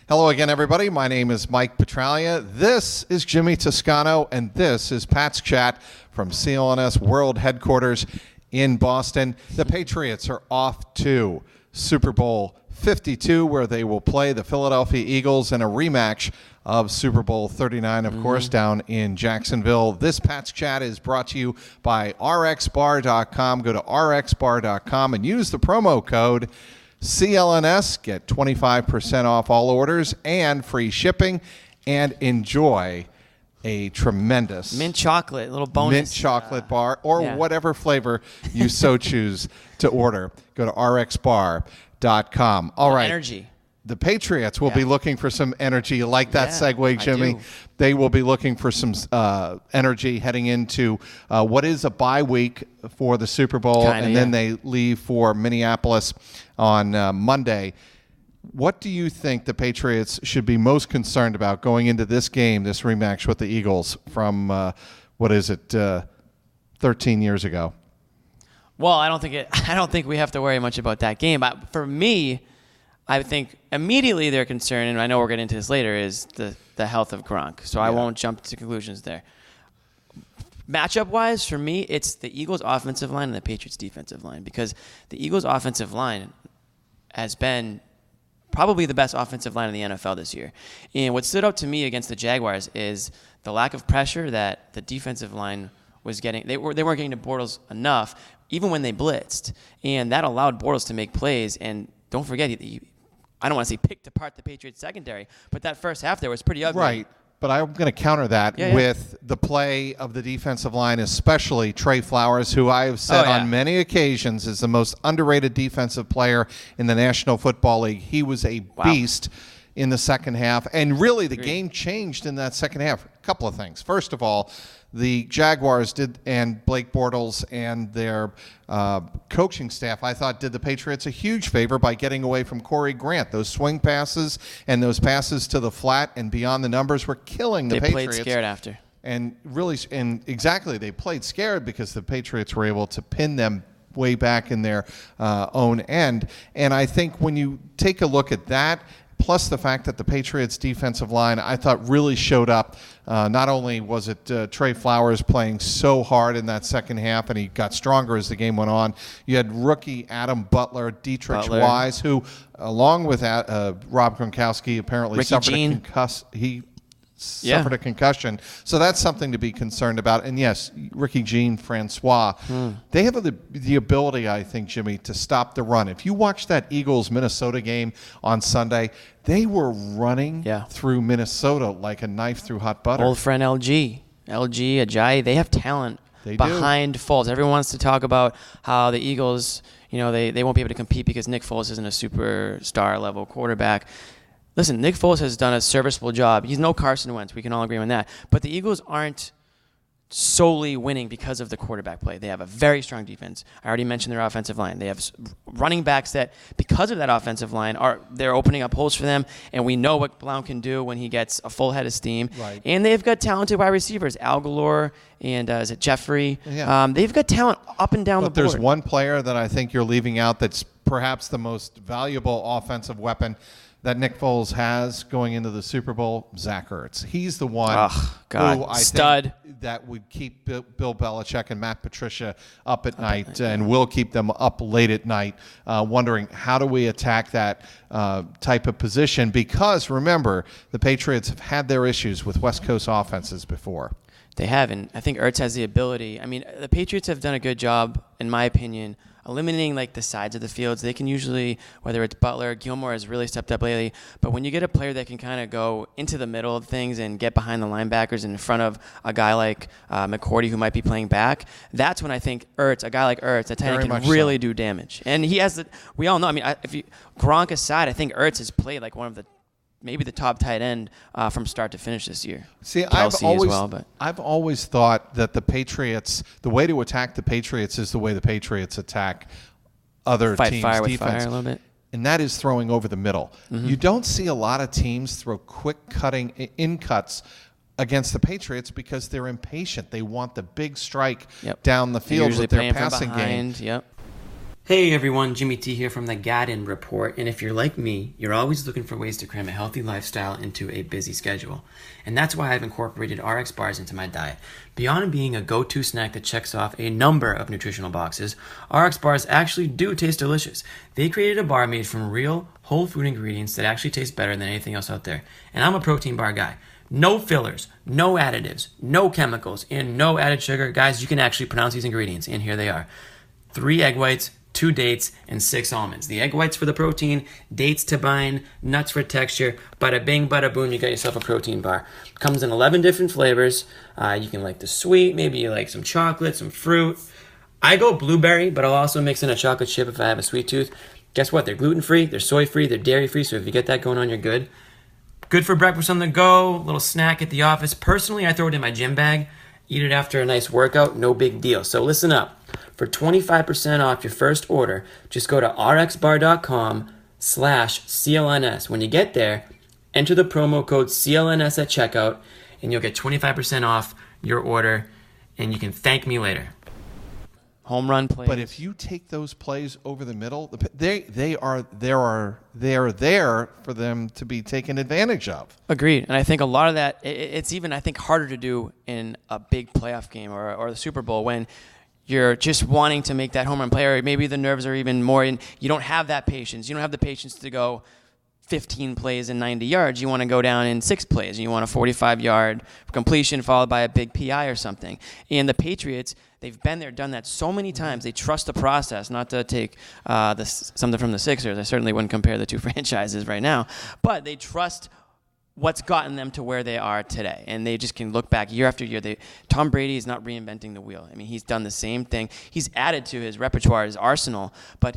Hello again, everybody. My name is Mike Petralia. This is Jimmy Toscano, and this is Pat's Chat from CLNS World Headquarters in Boston. The Patriots are off to Super Bowl 52, where they will play the Philadelphia Eagles in a rematch of Super Bowl 39, of course, down in Jacksonville. This Pat's Chat is brought to you by rxbar.com. Go to rxbar.com and use the promo code CLNS, get 25% off all orders and free shipping, and enjoy a tremendous mint chocolate, little bonus mint chocolate bar, or whatever flavor you so choose to order. Go to rxbar.com. All right. Energy. The Patriots will be looking for some energy. You like that segue, Jimmy? They will be looking for some energy heading into what is a bye week for the Super Bowl, then they leave for Minneapolis on Monday. What do you think the Patriots should be most concerned about going into this game, this rematch with the Eagles from, 13 years ago? Well, I don't think we have to worry much about that game. But for me, I think immediately they're concerned, and I know we're getting into this later, is the health of Gronk. So I won't jump to conclusions there. Matchup-wise, for me, it's the Eagles' offensive line and the Patriots' defensive line, because the Eagles' offensive line has been probably the best offensive line in the NFL this year. And what stood out to me against the Jaguars is the lack of pressure that the defensive line was getting. They weren't getting to Bortles enough, even when they blitzed. And that allowed Bortles to make plays. And don't forget, I don't want to say picked apart the Patriots secondary, but that first half there was pretty ugly. Right. But I'm going to counter that with the play of the defensive line, especially Trey Flowers, who I have said on many occasions is the most underrated defensive player in the National Football League. He was a beast in the second half, and really the game changed in that second half. A couple of things. First of all, the Jaguars and Blake Bortles and their coaching staff, I thought, did the Patriots a huge favor by getting away from Corey Grant. Those swing passes and those passes to the flat and beyond the numbers were killing the Patriots. They played scared after. And really, they played scared because the Patriots were able to pin them way back in their own end. And I think when you take a look at that, plus the fact that the Patriots' defensive line, I thought, really showed up. Not only was it Trey Flowers playing so hard in that second half, and he got stronger as the game went on. You had rookie Adam Butler, Dietrich Wise, who, along with Rob Gronkowski, apparently suffered a concussion. So that's something to be concerned about. And yes, Ricky Jean Francois, they have the ability, I think, Jimmy, to stop the run. If you watch that Eagles-Minnesota game on Sunday, they were running through Minnesota like a knife through hot butter. Old friend LG, Ajayi, they have talent behind Foles. Everyone wants to talk about how the Eagles, they won't be able to compete because Nick Foles isn't a superstar level quarterback. Listen, Nick Foles has done a serviceable job. He's no Carson Wentz. We can all agree on that. But the Eagles aren't solely winning because of the quarterback play. They have a very strong defense. I already mentioned their offensive line. They have running backs that, because of that offensive line, they're opening up holes for them. And we know what Blount can do when he gets a full head of steam. Right. And they've got talented wide receivers, Al Galore and is it Jeffrey? Yeah. They've got talent up and down the board. There's one player that I think you're leaving out that's perhaps the most valuable offensive weapon that Nick Foles has going into the Super Bowl, Zach Ertz. He's the one who I think that would keep Bill Belichick and Matt Patricia up at night and will keep them up late at night wondering how do we attack that type of position, because remember, the Patriots have had their issues with West Coast offenses before. They have, and I think Ertz has the ability. I mean, the Patriots have done a good job, in my opinion, eliminating the sides of the fields. They can usually, whether it's Butler, Gilmore has really stepped up lately, but when you get a player that can kind of go into the middle of things and get behind the linebackers in front of a guy like McCourty who might be playing back, that's when I think a guy like Ertz, a tight end, can really do damage. And he has we all know, Gronk aside, I think Ertz has played like one of maybe the top tight end from start to finish this year. See, I've always thought that the Patriots, the way to attack the Patriots is the way the Patriots attack other teams' fire defense. With fire a little bit. And that is throwing over the middle. Mm-hmm. You don't see a lot of teams throw quick in cuts against the Patriots because they're impatient. They want the big strike down the field with their passing game. Yep. Hey everyone, Jimmy T here from the Gadden Report, and if you're like me, you're always looking for ways to cram a healthy lifestyle into a busy schedule. And that's why I've incorporated RX bars into my diet. Beyond being a go-to snack that checks off a number of nutritional boxes, RX bars actually do taste delicious. They created a bar made from real, whole food ingredients that actually taste better than anything else out there. And I'm a protein bar guy. No fillers, no additives, no chemicals, and no added sugar. Guys, you can actually pronounce these ingredients, and here they are. 3 egg whites, 2 dates, and 6 almonds. The egg whites for the protein, dates to bind, nuts for texture. Bada bing, bada boom, you got yourself a protein bar. Comes in 11 different flavors. You can like the sweet, maybe you like some chocolate, some fruit. I go blueberry, but I'll also mix in a chocolate chip if I have a sweet tooth. Guess what? They're gluten-free, they're soy-free, they're dairy-free, so if you get that going on, you're good. Good for breakfast on the go, little snack at the office. Personally, I throw it in my gym bag. Eat it after a nice workout, no big deal. So listen up. For 25% off your first order, just go to rxbar.com/CLNS. When you get there, enter the promo code CLNS at checkout, and you'll get 25% off your order, and you can thank me later. Home run plays. But if you take those plays over the middle, they are there for them to be taken advantage of. Agreed. And I think a lot of that, it's even, I think, harder to do in a big playoff game or the Super Bowl when you're just wanting to make that home run play, or maybe the nerves are even more, and you don't have that patience. You don't have the patience to go 15 plays in 90 yards. You want to go down in 6 plays, and you want a 45-yard completion followed by a big PI or something. And the Patriots, they've been there, done that so many times. They trust the process, not to take something from the Sixers. I certainly wouldn't compare the two franchises right now. But they trust what's gotten them to where they are today. And they just can look back year after year. Tom Brady is not reinventing the wheel. I mean, he's done the same thing. He's added to his repertoire, his arsenal. But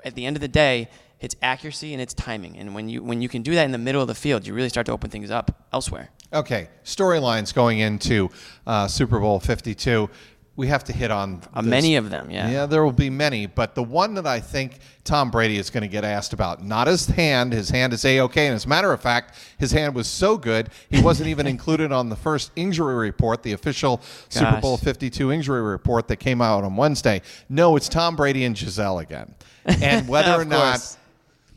at the end of the day, it's accuracy and it's timing. And when you can do that in the middle of the field, you really start to open things up elsewhere. Okay, storylines going into Super Bowl 52. We have to hit on many of them, yeah. Yeah, there will be many, but the one that I think Tom Brady is going to get asked about, not his hand. His hand is A-OK, and as a matter of fact, his hand was so good, he wasn't even included on the first injury report, the official Super Bowl 52 injury report that came out on Wednesday. No, it's Tom Brady and Giselle again. And whether or not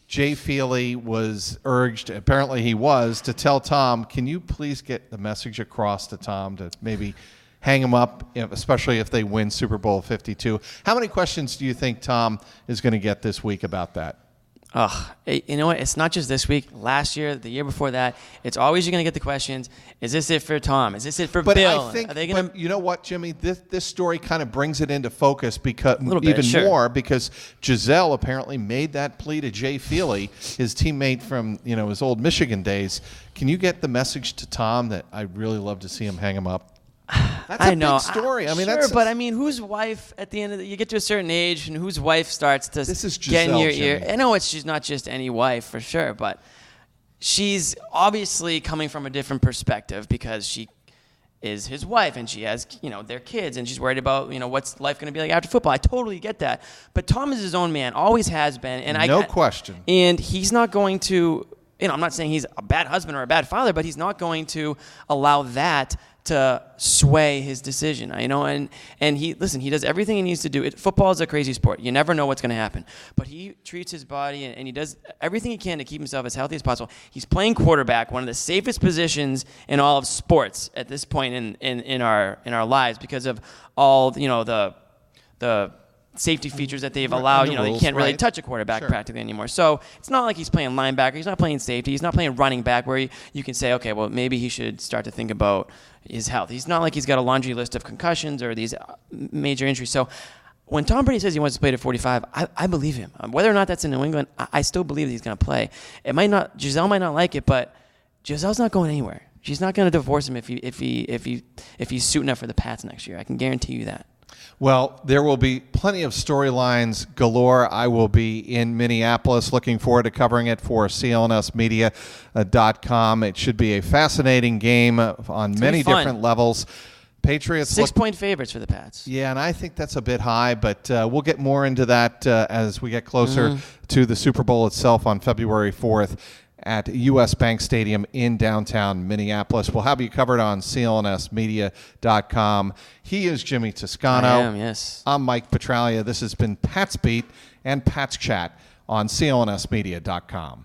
Jay Feely was urged, apparently he was, to tell Tom, can you please get the message across to Tom to maybe hang him up, especially if they win Super Bowl 52. How many questions do you think Tom is going to get this week about that? You know what? It's not just this week. Last year, the year before that, it's always you're going to get the questions, is this it for Tom? Is this it for Bill? I think, Are they gonna... but you know what, Jimmy? This story kind of brings it into focus because more because Giselle apparently made that plea to Jay Feely, his teammate from his old Michigan days. Can you get the message to Tom that I'd really love to see him hang him up? That's a big story. But whose wife at the end of you get to a certain age, and whose wife starts to this is get in your ear? Jimmy. I know she's not just any wife for sure, but she's obviously coming from a different perspective because she is his wife and she has their kids, and she's worried about what's life going to be like after football. I totally get that, but Tom is his own man, always has been, and no question. And he's not going to. I'm not saying he's a bad husband or a bad father, but he's not going to allow that to sway his decision, and he does everything he needs to do. Football is a crazy sport. You never know what's going to happen. But he treats his body and he does everything he can to keep himself as healthy as possible. He's playing quarterback, one of the safest positions in all of sports at this point in our lives because of all the safety features that they've allowed. You can't really touch a quarterback practically anymore. So it's not like he's playing linebacker. He's not playing safety. He's not playing running back where you can say, okay, well, maybe he should start to think about his health. He's not like he's got a laundry list of concussions or these major injuries. So when Tom Brady says he wants to play to 45, I believe him. Whether or not that's in New England, I still believe that he's going to play. Giselle might not like it, but Giselle's not going anywhere. She's not going to divorce him if he's suiting up for the Pats next year. I can guarantee you that. Well, there will be plenty of storylines galore. I will be in Minneapolis. Looking forward to covering it for CLNSmedia.com. It should be a fascinating game on many different levels. Patriots 6-point favorites for the Pats. Yeah, and I think that's a bit high, but we'll get more into that as we get closer to the Super Bowl itself on February 4th. at US Bank Stadium in downtown Minneapolis. We'll have you covered on CLNSmedia.com. He is Jimmy Toscano. I am, yes. I'm Mike Petralia. This has been Pat's Beat and Pat's Chat on CLNSmedia.com.